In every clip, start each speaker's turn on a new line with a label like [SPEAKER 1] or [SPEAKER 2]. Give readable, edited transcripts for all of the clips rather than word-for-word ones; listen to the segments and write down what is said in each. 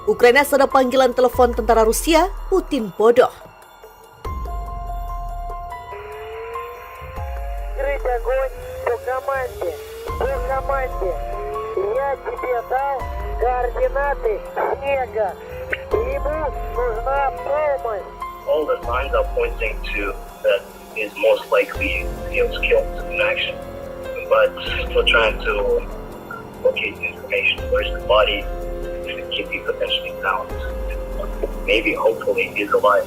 [SPEAKER 1] Ukraina sedang panggilan telepon tentara Rusia, Putin bodoh.
[SPEAKER 2] Открыть огонь по команде. По команде. Я тебе дал координаты снега. Ему нужна помощь.
[SPEAKER 3] All the signs are pointing to that is most likely he was killed in action. But still trying to locate information. Where's the body? Could be potentially found. Maybe, hopefully, he's alive.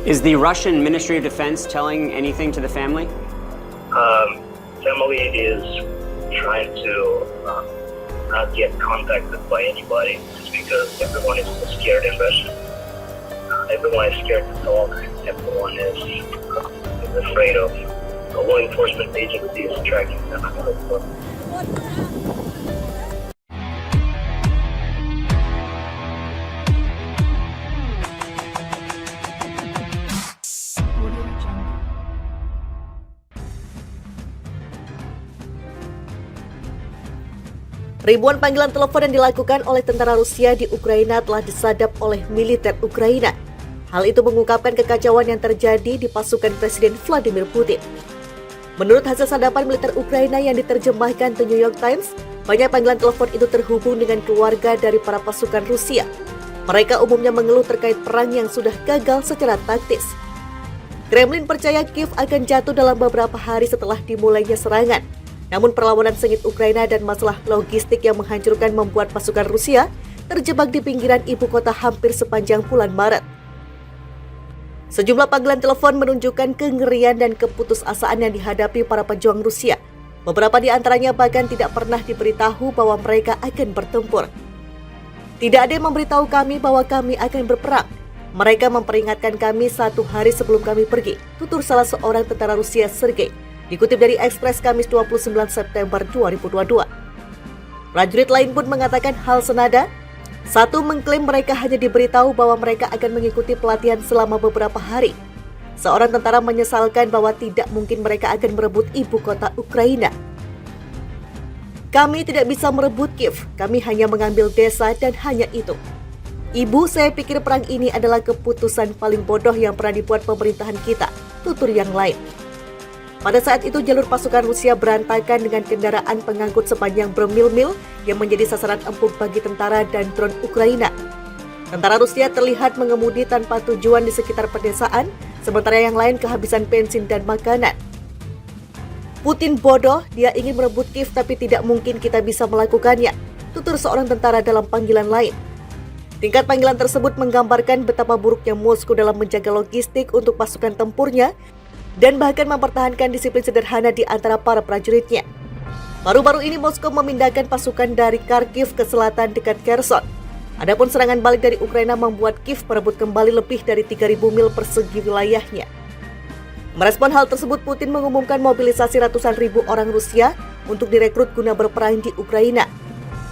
[SPEAKER 4] Is the Russian Ministry of Defense telling anything to the family?
[SPEAKER 3] Family is trying to not get contacted by anybody just because everyone is so scared in Russia. Everyone is scared to talk. Everyone is afraid of the law enforcement agencies tracking them.
[SPEAKER 1] Ribuan panggilan telepon yang dilakukan oleh tentara Rusia di Ukraina telah disadap oleh militer Ukraina. Hal itu mengungkapkan kekacauan yang terjadi di pasukan Presiden Vladimir Putin. Menurut hasil sadapan militer Ukraina yang diterjemahkan The New York Times, banyak panggilan telepon itu terhubung dengan keluarga dari para pasukan Rusia. Mereka umumnya mengeluh terkait perang yang sudah gagal secara taktis. Kremlin percaya Kiev akan jatuh dalam beberapa hari setelah dimulainya serangan. Namun perlawanan sengit Ukraina dan masalah logistik yang menghancurkan membuat pasukan Rusia terjebak di pinggiran ibu kota hampir sepanjang bulan Maret. Sejumlah panggilan telepon menunjukkan kengerian dan keputusasaan yang dihadapi para pejuang Rusia. Beberapa di antaranya bahkan tidak pernah diberitahu bahwa mereka akan bertempur. Tidak ada yang memberitahu kami bahwa kami akan berperang. Mereka memperingatkan kami 1 hari sebelum kami pergi, tutur salah seorang tentara Rusia, Sergei. Dikutip dari Express Kamis 29 September 2022. Prajurit lain pun mengatakan hal senada. Satu mengklaim mereka hanya diberitahu bahwa mereka akan mengikuti pelatihan selama beberapa hari. Seorang tentara menyesalkan bahwa tidak mungkin mereka akan merebut ibu kota Ukraina. Kami tidak bisa merebut Kiev, kami hanya mengambil desa dan hanya itu. Ibu, saya pikir perang ini adalah keputusan paling bodoh yang pernah dibuat pemerintahan kita, tutur yang lain. Pada saat itu jalur pasukan Rusia berantakan dengan kendaraan pengangkut sepanjang bermil-mil yang menjadi sasaran empuk bagi tentara dan drone Ukraina. Tentara Rusia terlihat mengemudi tanpa tujuan di sekitar pedesaan, sementara yang lain kehabisan bensin dan makanan. Putin bodoh, dia ingin merebut Kiev tapi tidak mungkin kita bisa melakukannya, tutur seorang tentara dalam panggilan lain. Tingkat panggilan tersebut menggambarkan betapa buruknya Moskow dalam menjaga logistik untuk pasukan tempurnya dan bahkan mempertahankan disiplin sederhana di antara para prajuritnya. Baru-baru ini Moskow memindahkan pasukan dari Kharkiv ke selatan dekat Kherson. Adapun serangan balik dari Ukraina membuat Kiev merebut kembali lebih dari 3.000 mil persegi wilayahnya. Merespon hal tersebut, Putin mengumumkan mobilisasi ratusan ribu orang Rusia untuk direkrut guna berperang di Ukraina.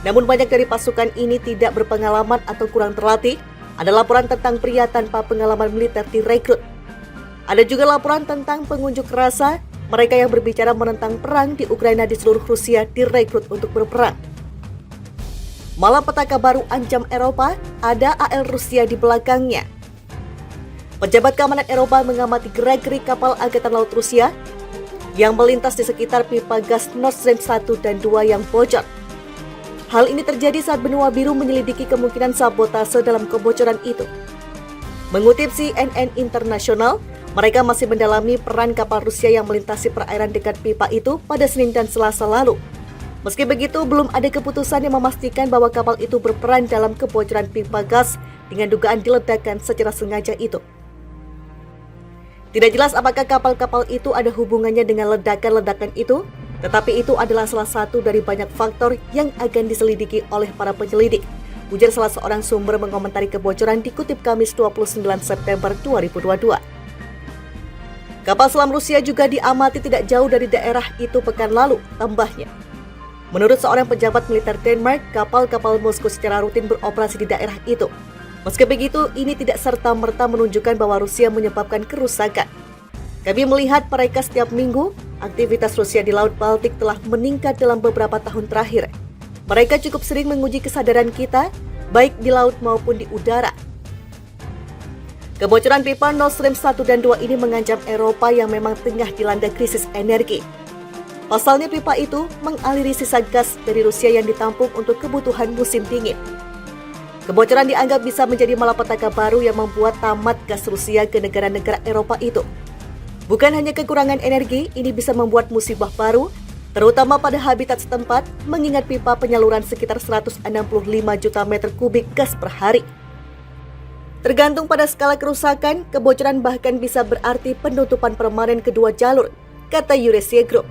[SPEAKER 1] Namun banyak dari pasukan ini tidak berpengalaman atau kurang terlatih. Ada laporan tentang pria tanpa pengalaman militer direkrut. Ada juga laporan tentang pengunjuk rasa, mereka yang berbicara menentang perang di Ukraina di seluruh Rusia direkrut untuk berperang. Malam petaka baru ancam Eropa, ada AL Rusia di belakangnya. Pejabat keamanan Eropa mengamati gerak-gerik kapal Angkatan Laut Rusia yang melintas di sekitar pipa gas Nord Stream 1 dan 2 yang bocor. Hal ini terjadi saat benua biru menyelidiki kemungkinan sabotase dalam kebocoran itu. Mengutip CNN International, mereka masih mendalami peran kapal Rusia yang melintasi perairan dekat pipa itu pada Senin dan Selasa lalu. Meski begitu, belum ada keputusan yang memastikan bahwa kapal itu berperan dalam kebocoran pipa gas dengan dugaan diledakkan secara sengaja itu. Tidak jelas apakah kapal-kapal itu ada hubungannya dengan ledakan-ledakan itu, tetapi itu adalah salah satu dari banyak faktor yang akan diselidiki oleh para penyelidik, ujar salah seorang sumber mengomentari kebocoran dikutip Kamis 29 September 2022. Kapal selam Rusia juga diamati tidak jauh dari daerah itu pekan lalu, tambahnya. Menurut seorang pejabat militer Denmark, kapal-kapal Moskow secara rutin beroperasi di daerah itu. Meski begitu, ini tidak serta-merta menunjukkan bahwa Rusia menyebabkan kerusakan. Kami melihat mereka setiap minggu, aktivitas Rusia di Laut Baltik telah meningkat dalam beberapa tahun terakhir. Mereka cukup sering menguji kesadaran kita, baik di laut maupun di udara. Kebocoran pipa Nord Stream 1 dan 2 ini mengancam Eropa yang memang tengah dilanda krisis energi. Pasalnya pipa itu mengaliri sisa gas dari Rusia yang ditampung untuk kebutuhan musim dingin. Kebocoran dianggap bisa menjadi malapetaka baru yang membuat tamat gas Rusia ke negara-negara Eropa itu. Bukan hanya kekurangan energi, ini bisa membuat musibah baru, terutama pada habitat setempat, mengingat pipa penyaluran sekitar 165 juta meter kubik gas per hari. Tergantung pada skala kerusakan, kebocoran bahkan bisa berarti penutupan permanen kedua jalur, kata Eurasia Group.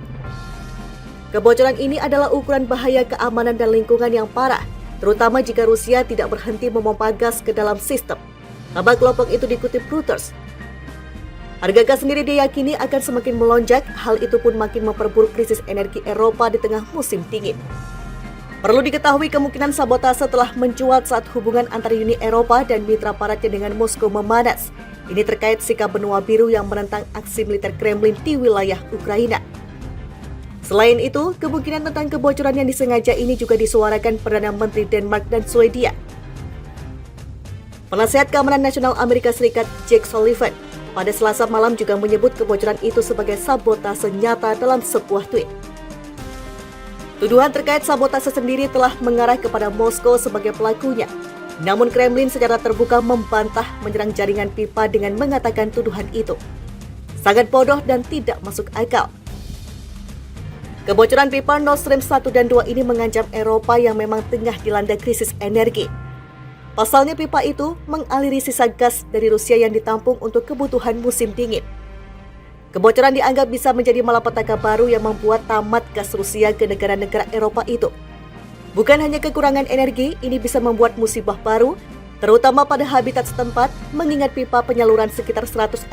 [SPEAKER 1] Kebocoran ini adalah ukuran bahaya keamanan dan lingkungan yang parah, terutama jika Rusia tidak berhenti memompa gas ke dalam sistem. Tambah kelompok itu dikutip Reuters. Harga gas sendiri diyakini akan semakin melonjak, hal itu pun makin memperburuk krisis energi Eropa di tengah musim dingin. Perlu diketahui kemungkinan sabotase telah mencuat saat hubungan antara Uni Eropa dan mitra baratnya dengan Moskow memanas. Ini terkait sikap benua biru yang menentang aksi militer Kremlin di wilayah Ukraina. Selain itu, kemungkinan tentang kebocoran yang disengaja ini juga disuarakan Perdana Menteri Denmark dan Swedia. Penasehat Keamanan Nasional Amerika Serikat Jake Sullivan pada Selasa malam juga menyebut kebocoran itu sebagai sabotase nyata dalam sebuah tweet. Tuduhan terkait sabotase sendiri telah mengarah kepada Moskow sebagai pelakunya. Namun Kremlin secara terbuka membantah menyerang jaringan pipa dengan mengatakan tuduhan itu sangat bodoh dan tidak masuk akal. Kebocoran pipa Nord Stream 1 dan 2 ini mengancam Eropa yang memang tengah dilanda krisis energi. Pasalnya pipa itu mengaliri sisa gas dari Rusia yang ditampung untuk kebutuhan musim dingin. Kebocoran dianggap bisa menjadi malapetaka baru yang membuat tamat gas Rusia ke negara-negara Eropa itu. Bukan hanya kekurangan energi, ini bisa membuat musibah baru, terutama pada habitat setempat, mengingat pipa penyaluran sekitar 165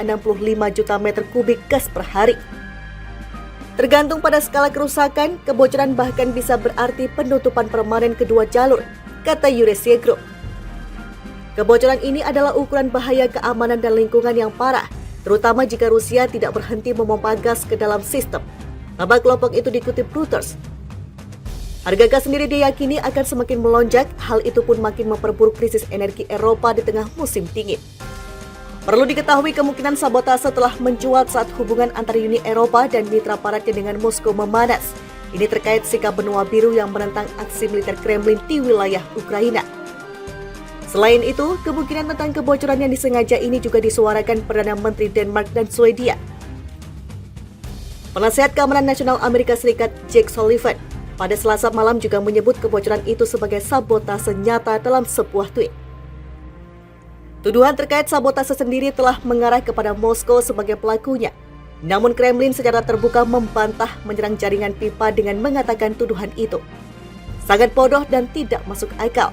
[SPEAKER 1] juta meter kubik gas per hari. Tergantung pada skala kerusakan, kebocoran bahkan bisa berarti penutupan permanen kedua jalur, kata Eurasia Group. Kebocoran ini adalah ukuran bahaya keamanan dan lingkungan yang parah, terutama jika Rusia tidak berhenti memompa gas ke dalam sistem. Tambah kelompok itu dikutip Reuters. Harga gas sendiri diyakini akan semakin melonjak, hal itu pun makin memperburuk krisis energi Eropa di tengah musim dingin. Perlu diketahui kemungkinan sabotase telah mencuat saat hubungan antara Uni Eropa dan mitra baratnya dengan Moskow memanas. Ini terkait sikap benua biru yang menentang aksi militer Kremlin di wilayah Ukraina. Selain itu, kemungkinan tentang kebocoran yang disengaja ini juga disuarakan Perdana Menteri Denmark dan Swedia. Penasehat Keamanan Nasional Amerika Serikat Jake Sullivan pada Selasa malam juga menyebut kebocoran itu sebagai sabotase nyata dalam sebuah tweet. Tuduhan terkait sabotase sendiri telah mengarah kepada Moskow sebagai pelakunya. Namun Kremlin secara terbuka membantah menyerang jaringan pipa dengan mengatakan tuduhan itu sangat bodoh dan tidak masuk akal.